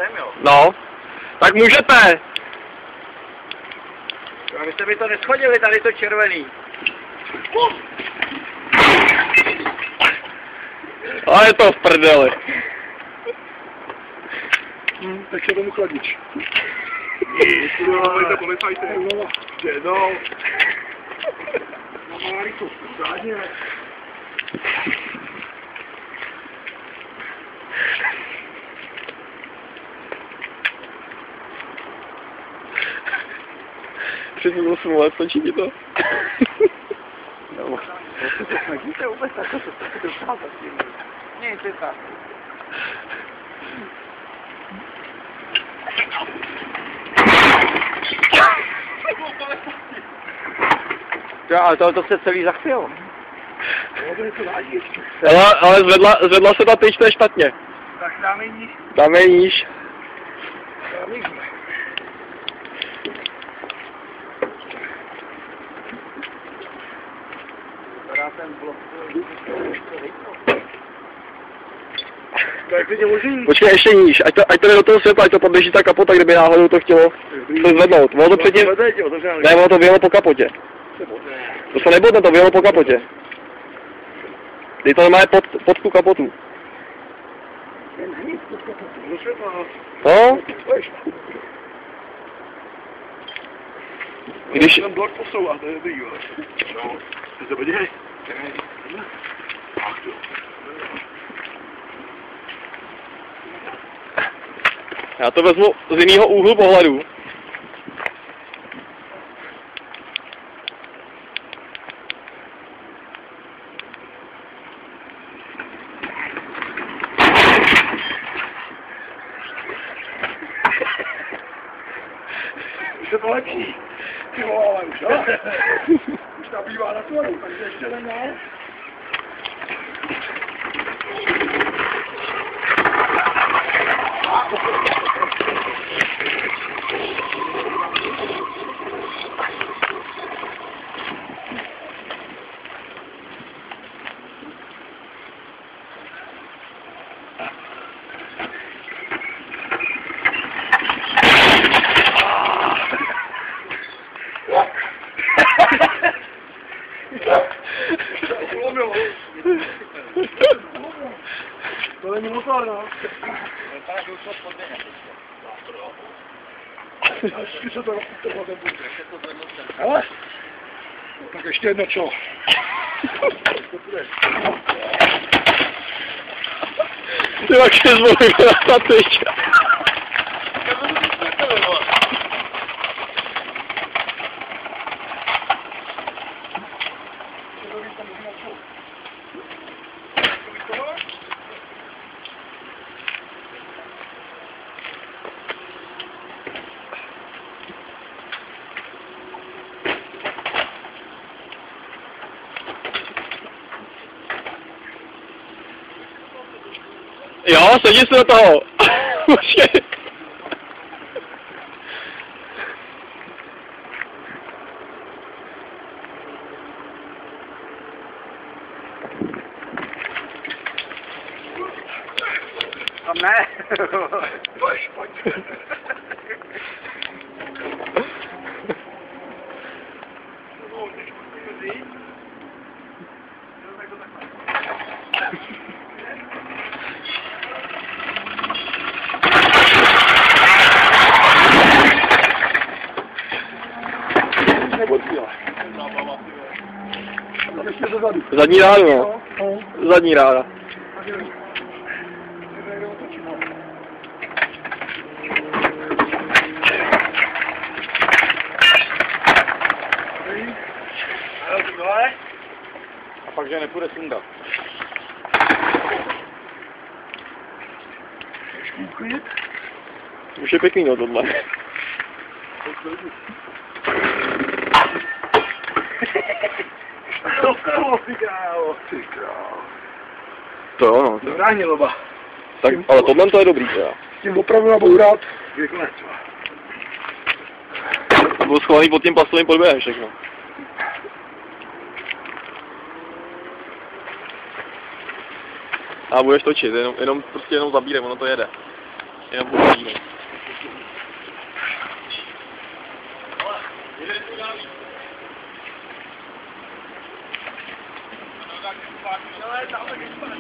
sem, jo? No, tak můžete. Vy jste mi to neschodili, tady to červený. Ale je to v prdeli. Tak se tomu chladič. Volejte policajty. No. Na Máriku, řádně. Přesně to smůle, stačí ti to? No. Vidíte vůbec tak, co se to dokázat tím. Ne, to je tak. Ale to se celý zachvělo. Ale zvedla se ta tyč, to je špatně. Tak dáme níž. Dáme níž. Počkej, ještě níž, ať to jde do toho světla, ať to poběží ta kapota, kdyby náhodou to chtělo se zvednout. Ono to předtím... Ne, ono to vyjelo po kapotě. To se nebudne, to vyjelo po kapotě. Dej to normálně pod tu kapotu. No? Když... Ten blok posouvá, to je dobrý, jo. No, ty se podívej. Ach jo. Já to vezmu z jiného úhlu pohledu. Už je to lepší. Ty vole, už, jo? Už nabývá na tvoru, takže ještě jdem dál. To není motor, no. Vypadá, že už to spodně. Až se to ale? Tak ještě jedno čo. Ty jak se zvolím na tyč. Jo, sedí se do toho. Počkej. Tam ne. Pojď. Zadní ráno, no. Zadní rána. A pak, že nepůjde sundat. Už je pěkný, no, tohle. To jo, no. To. Zrání loba. Tak, ale tohle to je dobrý, teda. S tím opravdu nabourat. Je konec. To bylo schovaný pod tím plastovým podběhem všechno. A budeš točit, jenom zabírem, ono to jede. Já budu dívat. No, ale tam taky spáš.